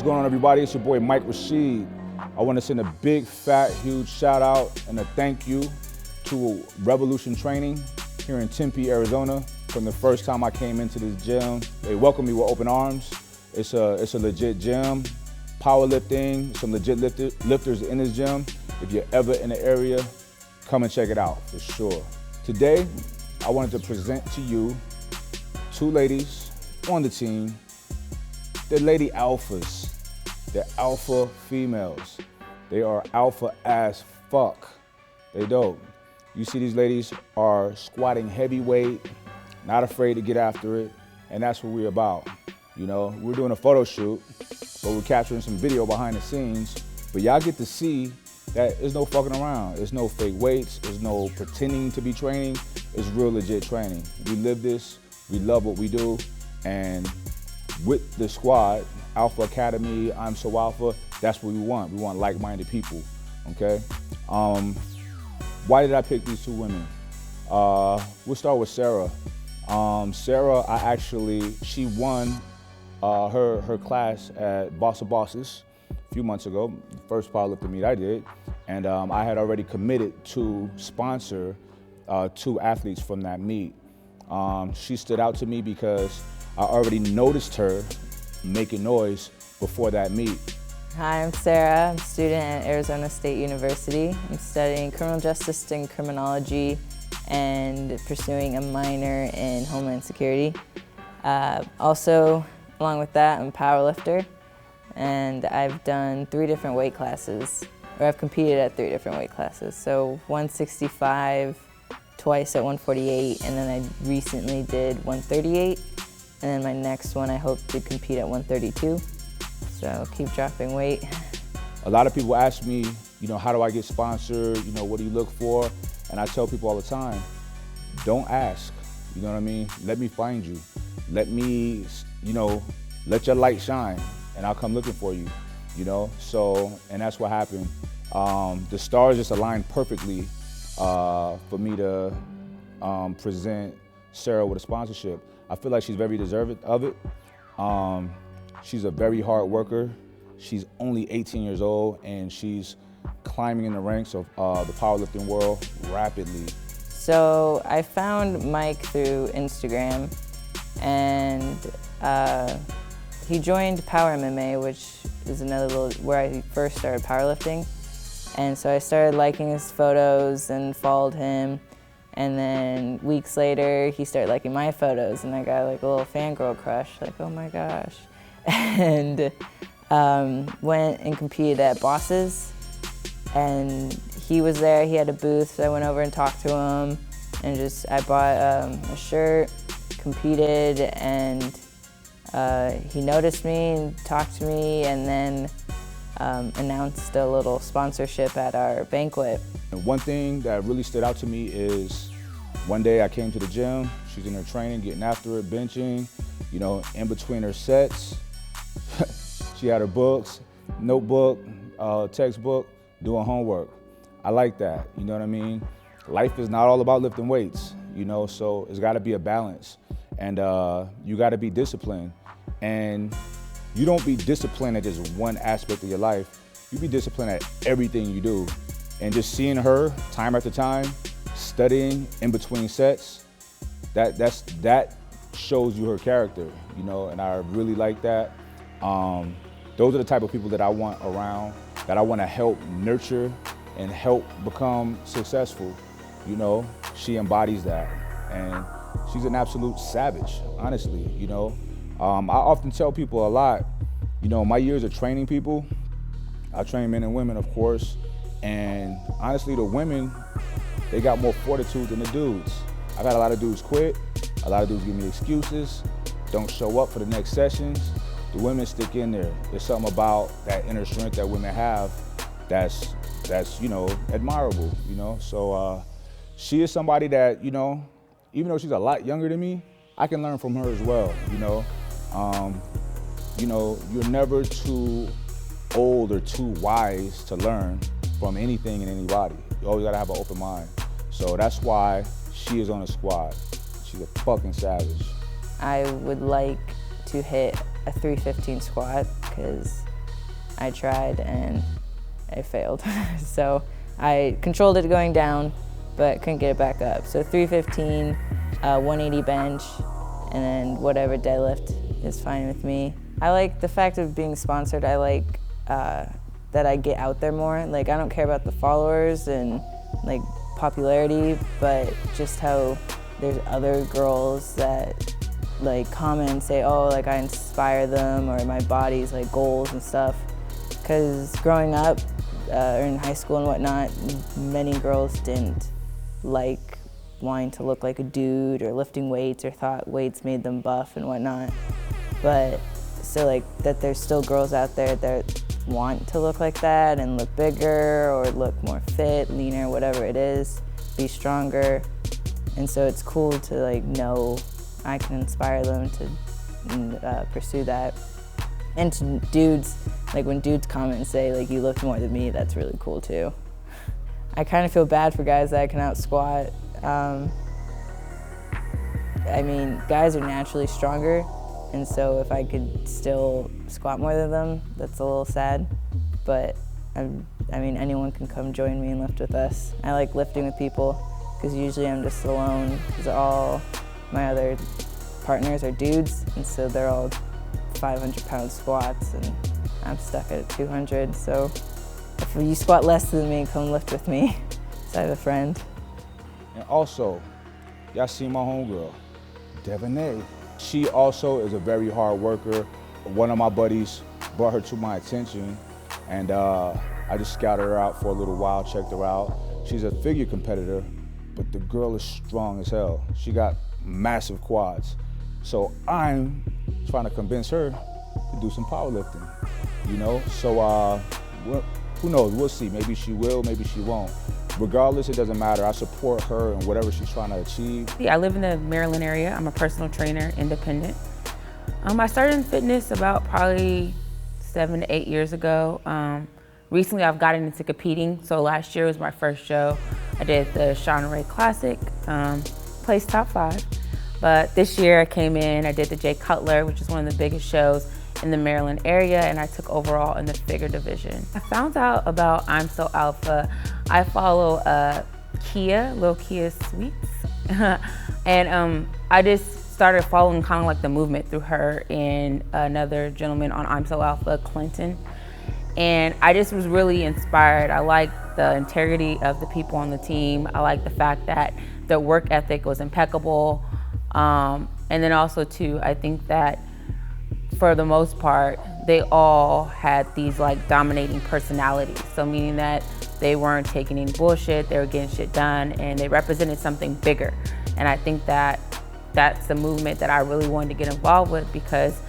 going on, everybody? It's your boy Mike Rashid. I want to send a big, fat, huge shout out and a thank you to Revolution Training here in Tempe, Arizona. From the first time I came into this gym, they welcomed me with open arms. It's a legit gym, powerlifting, some legit lifters in this gym. If you're ever in the area, come and check it out for sure. Today, I wanted to present to you two ladies on the team. They're lady alphas. They're alpha females. They are alpha as fuck. They dope. You see these ladies are squatting heavyweight, not afraid to get after it, and that's what we're about. You know, we're doing a photo shoot, but we're capturing some video behind the scenes, but y'all get to see that there's no fucking around. There's no fake weights, there's no pretending to be training. It's real legit training. We live this, we love what we do, and with the squad, Alpha Academy, I'm So Alpha, that's what we want. We want like-minded people, okay? Why did I pick these two women? We'll start with Sara. Sara, she won her class at Boss of Bosses a few months ago, the first powerlifting meet I did, and I had already committed to sponsor two athletes from that meet. She stood out to me because I already noticed her making noise before that meet. Hi, I'm Sara. I'm a student at Arizona State University. I'm studying criminal justice and criminology and pursuing a minor in Homeland Security. Also, along with that, I'm a powerlifter, and I've done 3 different weight classes, or I've competed at 3 different weight classes. So 165, twice at 148, and then I recently did 138. And then my next one, I hope to compete at 132. So I'll keep dropping weight. A lot of people ask me, you know, how do I get sponsored? You know, what do you look for? And I tell people all the time, don't ask. You know what I mean? Let me find you. Let me, you know, let your light shine, and I'll come looking for you. You know, so, and that's what happened. The stars just aligned perfectly for me to present Sara with a sponsorship. I feel like she's very deserving of it. She's a very hard worker. She's only 18 years old, and she's climbing in the ranks of the powerlifting world rapidly. So I found Mike through Instagram, and he joined Power MMA, which is another where I first started powerlifting. And so I started liking his photos and followed him. And then weeks later, he started liking my photos, and I got like a little fangirl crush, like, oh my gosh. And went and competed at Bosses, and he was there, he had a booth, so I went over and talked to him, and I bought a shirt, competed, and he noticed me and talked to me, and then announced a little sponsorship at our banquet. And one thing that really stood out to me is one day I came to the gym, she's in her training, getting after it, benching, you know, in between her sets, she had her books, notebook, textbook, doing homework. I like that, you know what I mean? Life is not all about lifting weights, you know, so it's gotta be a balance. And you gotta be disciplined. And you don't be disciplined at just one aspect of your life, you be disciplined at everything you do. And just seeing her time after time, studying in between sets, that shows you her character, you know, and I really like that. Those are the type of people that I want around, that I want to help nurture and help become successful. You know, she embodies that, and she's an absolute savage, honestly, you know. I often tell people a lot, you know, my years of training people, I train men and women, of course, and honestly, the women, they got more fortitude than the dudes. I got a lot of dudes quit, a lot of dudes give me excuses, don't show up for the next sessions. The women stick in there. There's something about that inner strength that women have that's you know, admirable, you know. So she is somebody that, you know, even though she's a lot younger than me, I can learn from her as well, you know. You know, you're never too old or too wise to learn from anything and anybody. You always gotta have an open mind. So that's why she is on the squad. She's a fucking savage. I would like to hit a 315 squat because I tried and I failed. So I controlled it going down, but couldn't get it back up. So 315, 180 bench, and then whatever deadlift is fine with me. I like the fact of being sponsored. I like that I get out there more. Like, I don't care about the followers and like popularity, but just how there's other girls that like comment and say, oh, like I inspire them, or my body's like goals and stuff. Because growing up, or in high school and whatnot, many girls didn't like wanting to look like a dude or lifting weights, or thought weights made them buff and whatnot. But so like that there's still girls out there that want to look like that and look bigger or look more fit, leaner, whatever it is, be stronger. And so it's cool to like know I can inspire them to pursue that. And to dudes, like when dudes comment and say like you lift more than me, that's really cool too. I kind of feel bad for guys that I can out squat. I mean, guys are naturally stronger, and so if I could still squat more than them, that's a little sad. But I mean, anyone can come join me and lift with us. I like lifting with people because usually I'm just alone, because all my other partners are dudes, and so they're all 500-pound squats, and I'm stuck at 200. So if you squat less than me, come lift with me. So I have a friend. And also, y'all see my homegirl, Devoné. She also is a very hard worker. One of my buddies brought her to my attention, and I just scouted her out for a little while, checked her out. She's a figure competitor, but the girl is strong as hell. She got massive quads. So I'm trying to convince her to do some powerlifting, you know? So who knows, we'll see. Maybe she will, maybe she won't. Regardless, it doesn't matter. I support her in whatever she's trying to achieve. I live in the Maryland area. I'm a personal trainer, independent. I started in fitness about probably 7 to 8 years ago. Recently, I've gotten into competing. So last year was my first show. I did the Shawn Ray Classic, placed top 5. But this year I came in, I did the Jay Cutler, which is one of the biggest shows in the Maryland area, and I took overall in the figure division. I found out about I'm So Alpha. I follow Lil Kia Sweets, and I just started following kind of like the movement through her and another gentleman on I'm So Alpha, Clinton. And I just was really inspired. I liked the integrity of the people on the team. I liked the fact that their work ethic was impeccable. And then also too, I think that for the most part, they all had these like dominating personalities. So meaning that they weren't taking any bullshit, they were getting shit done, and they represented something bigger. And I think that that's the movement that I really wanted to get involved with, because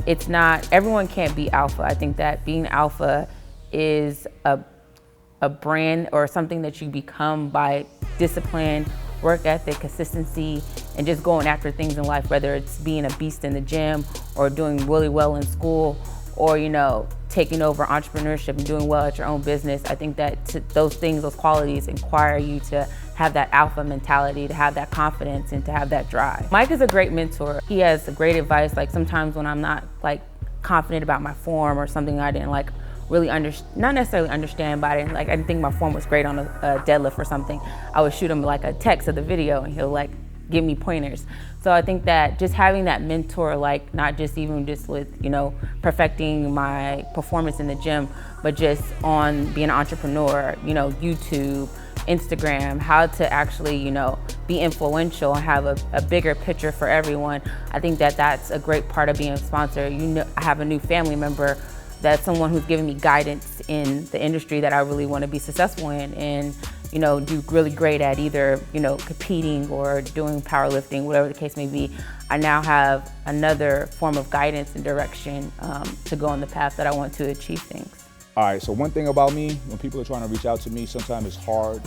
it's not, everyone can't be alpha. I think that being alpha is a brand or something that you become by discipline, work ethic, consistency, and just going after things in life, whether it's being a beast in the gym or doing really well in school, or, you know, taking over entrepreneurship and doing well at your own business. I think that those things, those qualities require you to have that alpha mentality, to have that confidence, and to have that drive. Mike is a great mentor. He has great advice. Like sometimes when I'm not like confident about my form or something I didn't like really not necessarily understand, but I didn't think my form was great on a deadlift or something, I would shoot him like a text of the video and he'll like give me pointers. So I think that just having that mentor, like not just even just with, you know, perfecting my performance in the gym, but just on being an entrepreneur, you know, YouTube, Instagram, how to actually, you know, be influential and have a bigger picture for everyone. I think that that's a great part of being a sponsor. You know, I have a new family member that's someone who's giving me guidance in the industry that I really want to be successful in, and, you know, do really great at either, you know, competing or doing powerlifting, whatever the case may be. I now have another form of guidance and direction to go on the path that I want to achieve things. All right, so one thing about me, when people are trying to reach out to me, sometimes it's hard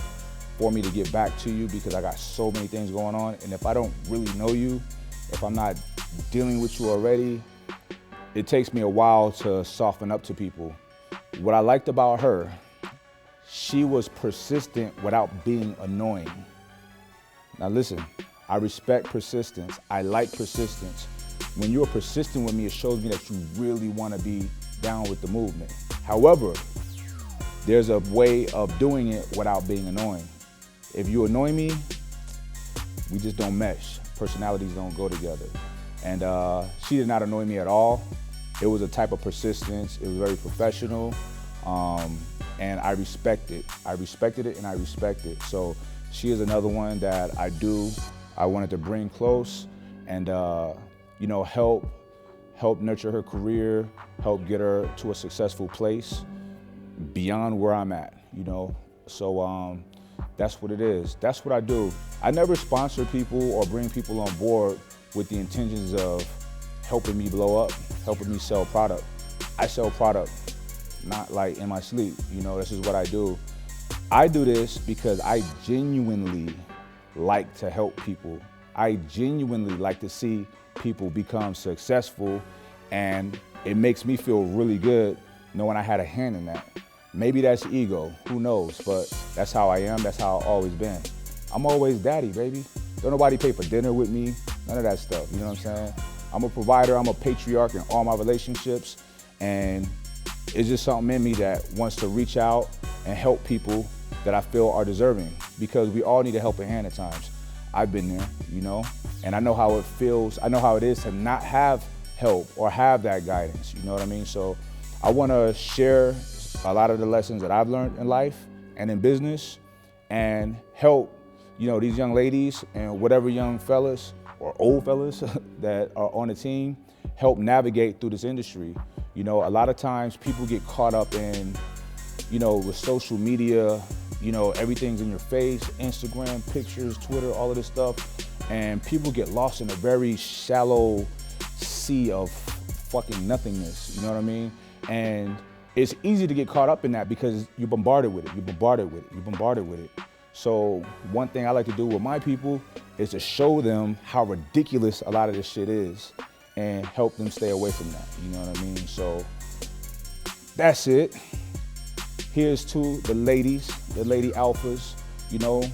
for me to get back to you because I got so many things going on. And if I don't really know you, if I'm not dealing with you already, it takes me a while to soften up to people. What I liked about her, she was persistent without being annoying. Now listen, I respect persistence. I like persistence. When you're persistent with me, it shows me that you really want to be down with the movement. However, there's a way of doing it without being annoying. If you annoy me, we just don't mesh. Personalities don't go together. And she did not annoy me at all. It was a type of persistence. It was very professional. And I respect it. I respected it and I respect it. So she is another one that I wanted to bring close and, you know, help nurture her career, help get her to a successful place beyond where I'm at, you know? So that's what it is. That's what I do. I never sponsor people or bring people on board with the intentions of helping me blow up, helping me sell product. I sell product, not like in my sleep, you know, this is what I do. I do this because I genuinely like to help people. I genuinely like to see people become successful, and it makes me feel really good knowing I had a hand in that. Maybe that's ego, who knows, but that's how I am, that's how I've always been. I'm always daddy, baby. Don't nobody pay for dinner with me, none of that stuff, you know what I'm saying? I'm a provider, I'm a patriarch in all my relationships, and it's just something in me that wants to reach out and help people that I feel are deserving, because we all need a helping hand at times. I've been there, you know, and I know how it feels, I know how it is to not have help or have that guidance, you know what I mean? So I wanna share a lot of the lessons that I've learned in life and in business and help, you know, these young ladies and whatever young fellas or old fellas that are on the team, help navigate through this industry. You know, a lot of times people get caught up in, you know, with social media, you know, everything's in your face, Instagram, pictures, Twitter, all of this stuff, and people get lost in a very shallow sea of fucking nothingness, you know what I mean? And it's easy to get caught up in that because you're bombarded with it, you're bombarded with it, you're bombarded with it. So one thing I like to do with my people is to show them how ridiculous a lot of this shit is and help them stay away from that, you know what I mean? So that's it. Here's to the ladies, the lady alphas, you know,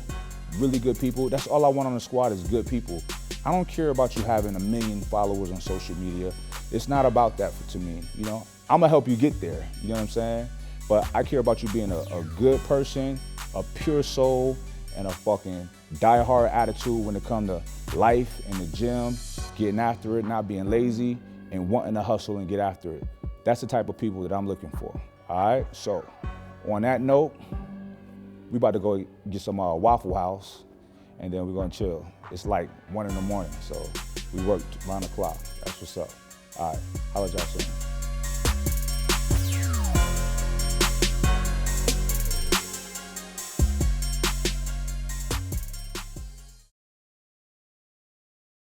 really good people. That's all I want on the squad is good people. I don't care about you having 1 million followers on social media. It's not about that to me, you know? I'm gonna help you get there, you know what I'm saying? But I care about you being a good person, a pure soul, and a fucking die-hard attitude when it comes to life in the gym, getting after it, not being lazy, and wanting to hustle and get after it. That's the type of people that I'm looking for, all right? So on that note, we about to go get some Waffle House, and then we're gonna chill. It's like 1 in the morning, so we worked around the clock. That's what's up. All right, holla at y'all soon.